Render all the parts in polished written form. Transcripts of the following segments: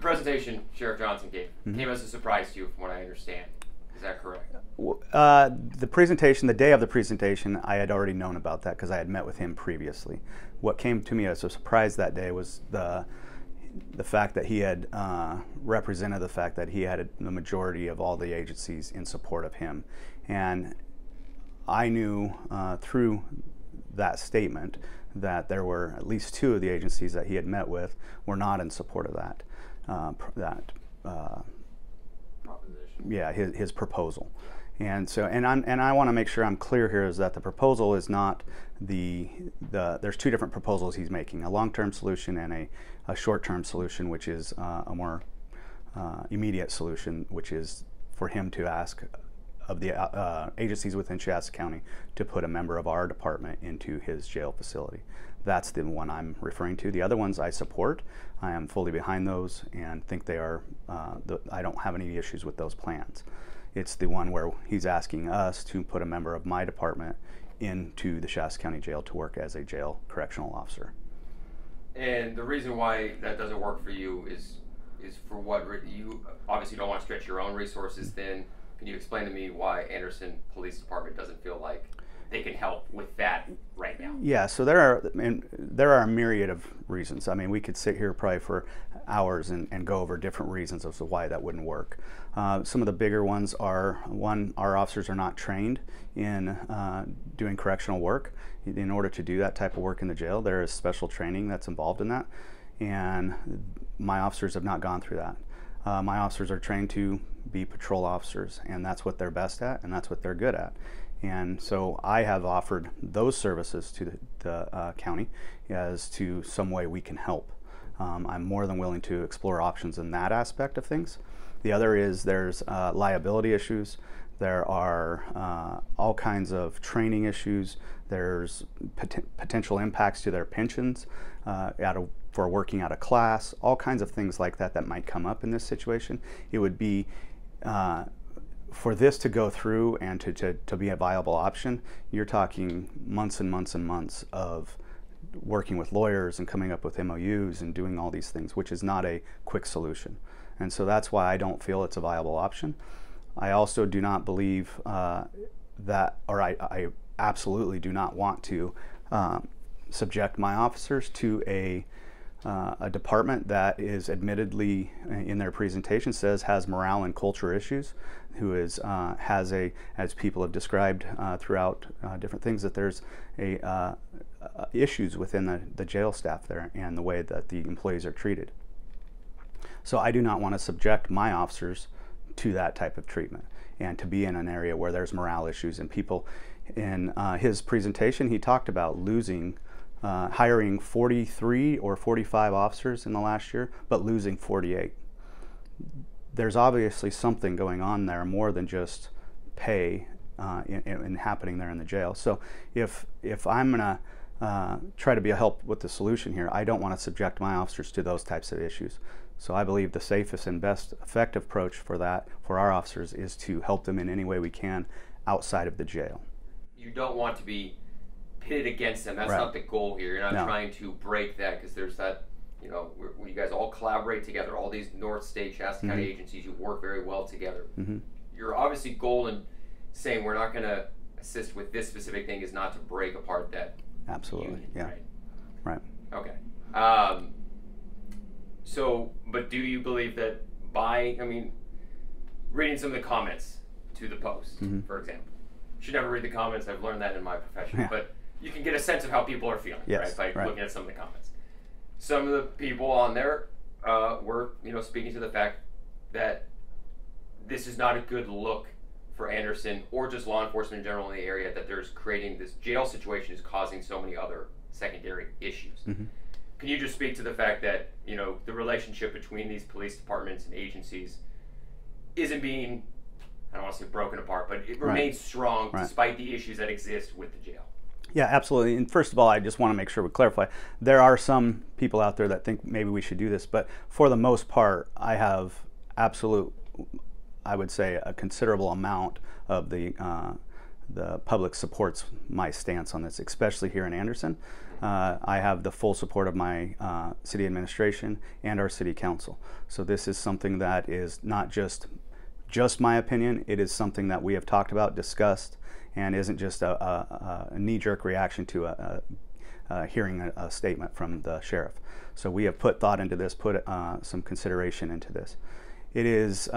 presentation Sheriff Johnson gave came as a surprise to you, from what I understand. Is that correct? The presentation, the day of the presentation, I had already known about that because I had met with him previously. What came to me as a surprise that day was the fact that he had represented the fact that he had the majority of all the agencies in support of him. And I knew through that statement that there were at least 2 of the agencies that he had met with were not in support of that Proposition. yeah, his proposal. And so, and I want to make sure I'm clear here is that the proposal is not there's 2 different proposals he's making, a long-term solution and a short-term solution, which is a more immediate solution, which is for him to ask of the agencies within Shasta County to put a member of our department into his jail facility. That's the one I'm referring to. The other ones I support. I am fully behind those and think they are, I don't have any issues with those plans. It's the one where he's asking us to put a member of my department into the Shasta County Jail to work as a jail correctional officer. And the reason why that doesn't work for you is for what? You obviously don't want to stretch your own resources thin. Can you explain to me why Anderson Police Department doesn't feel like they can help with that right now? Yeah, so there are a myriad of reasons. I mean, we could sit here probably for hours and go over different reasons as to why that wouldn't work. Some of the bigger ones are, one, our officers are not trained in doing correctional work. In order to do that type of work in the jail, there is special training that's involved in that, and my officers have not gone through that. My officers are trained to be patrol officers, and that's what they're best at, and that's what they're good at. And so I have offered those services to the county as to some way we can help. I'm more than willing to explore options in that aspect of things. The other is there's liability issues. There are all kinds of training issues. There's potential impacts to their pensions for working out of class, all kinds of things like that that might come up in this situation. It would be for this to go through and to be a viable option, you're talking months and months and months of working with lawyers and coming up with MOUs and doing all these things, which is not a quick solution. And so that's why I don't feel it's a viable option. I also do not believe that, or I absolutely do not want to subject my officers to a department that is admittedly in their presentation says has morale and culture issues, who is has as people have described throughout different things, that there's issues within the jail staff there and the way that the employees are treated. So I do not want to subject my officers to that type of treatment and to be in an area where there's morale issues. And people, in his presentation, he talked about hiring 43 or 45 officers in the last year, but losing 48. There's obviously something going on there more than just pay in happening there in the jail. So if I'm going to try to be a help with the solution here, I don't want to subject my officers to those types of issues. So I believe the safest and best effective approach for our officers is to help them in any way we can outside of the jail. You don't want to be pitted against them. That's right. Not the goal here. You're not No. trying to break that, because there's that, where you guys all collaborate together, all these Northstate, Shasta County agencies, you work very well together. Your obviously goal in saying we're not going to assist with this specific thing is not to break apart that Absolutely, union, yeah. Right. Okay. So, but do you believe that reading some of the comments to the post, for example, you should never read the comments, I've learned that in my profession, but you can get a sense of how people are feeling, yes, right, by right. looking at some of the comments. Some of the people on there were, speaking to the fact that this is not a good look for Anderson or just law enforcement in general in the area, that there's creating this jail situation is causing so many other secondary issues. Can you just speak to the fact that, the relationship between these police departments and agencies isn't being, I don't want to say broken apart, but it remains strong despite the issues that exist with the jail? Yeah, absolutely. And first of all, I just want to make sure we clarify. There are some people out there that think maybe we should do this, but for the most part, I have I would say a considerable amount of the public supports my stance on this, especially here in Anderson. I have the full support of my city administration and our city council. So this is something that is not just my opinion. It is something that we have talked about, discussed, and isn't just a knee-jerk reaction to hearing a statement from the sheriff. So we have put thought into this, put some consideration into this. It is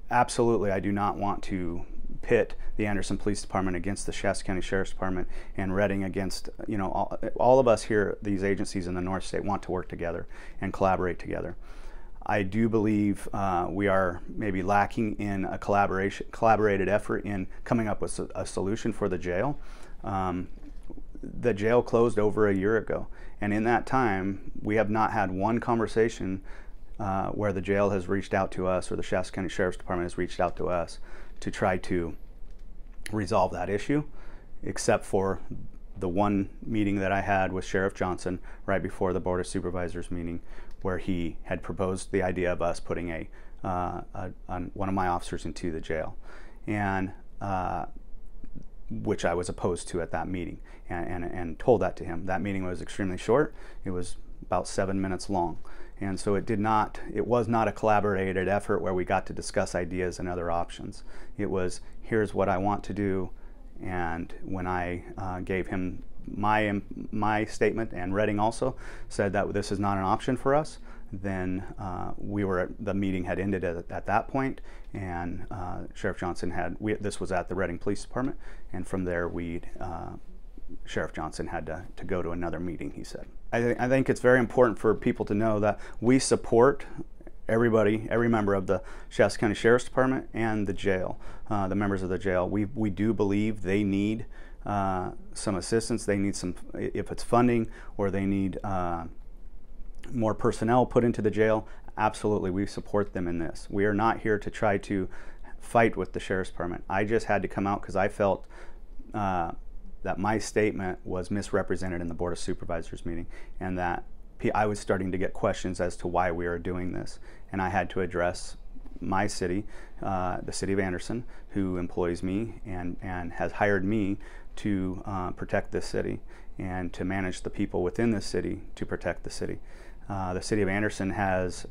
absolutely, I do not want to pit the Anderson Police Department against the Shasta County Sheriff's Department and Reading against, you know, all of us here, these agencies in the Northstate want to work together and collaborate together. I do believe we are maybe lacking in a collaborated effort in coming up with a solution for the jail. The jail closed over a year ago, and in that time we have not had one conversation where the jail has reached out to us or the Shasta County Sheriff's Department has reached out to us to try to resolve that issue, except for the one meeting that I had with Sheriff Johnson right before the Board of Supervisors meeting, where he had proposed the idea of us putting one of my officers into the jail, and which I was opposed to at that meeting, and told that to him. That meeting was extremely short. It was about 7 minutes long. And so it was not a collaborated effort where we got to discuss ideas and other options. It was, here's what I want to do. And when I gave him my statement, and Reading also said that this is not an option for us, then the meeting had ended at that point, and Sheriff Johnson this was at the Reading Police Department, and from there Sheriff Johnson had to go to another meeting, he said. I think it's very important for people to know that we support every member of the Shasta County Sheriff's Department and the jail, the members of the jail. We do believe they need some assistance. They need some, if it's funding or they need more personnel put into the jail, absolutely, we support them in this. We are not here to try to fight with the Sheriff's Department. I just had to come out because I felt that my statement was misrepresented in the Board of Supervisors meeting, and that I was starting to get questions as to why we are doing this. And I had to address my city, the city of Anderson, who employs me and has hired me to protect this city and to manage the people within this city to protect the city. The city of Anderson has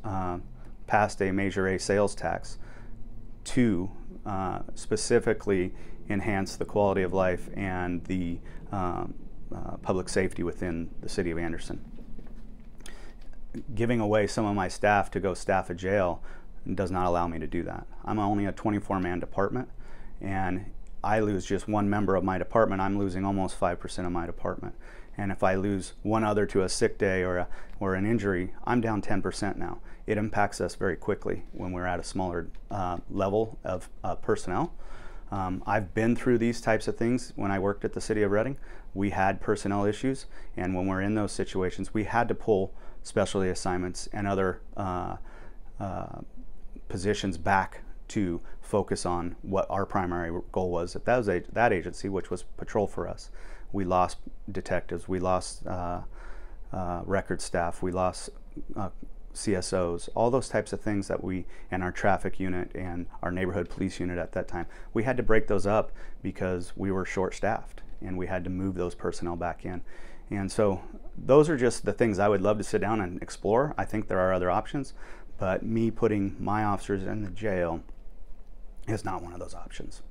passed a Measure A sales tax to specifically enhance the quality of life and the public safety within the city of Anderson. Giving away some of my staff to go staff a jail does not allow me to do that. I'm only a 24-man department, and I lose just one member of my department, I'm losing almost 5% of my department. And if I lose one other to a sick day or an injury, I'm down 10% now. It impacts us very quickly when we're at a smaller level of personnel. I've been through these types of things when I worked at the city of Reading. We had personnel issues, and when we're in those situations, we had to pull specialty assignments and other positions back to focus on what our primary goal was at that agency, which was patrol for us. We lost detectives, we lost record staff, we lost CSOs, all those types of things that and our traffic unit and our neighborhood police unit at that time, we had to break those up because we were short-staffed, and we had to move those personnel back in. And so those are just the things I would love to sit down and explore. I think there are other options, but me putting my officers in the jail is not one of those options.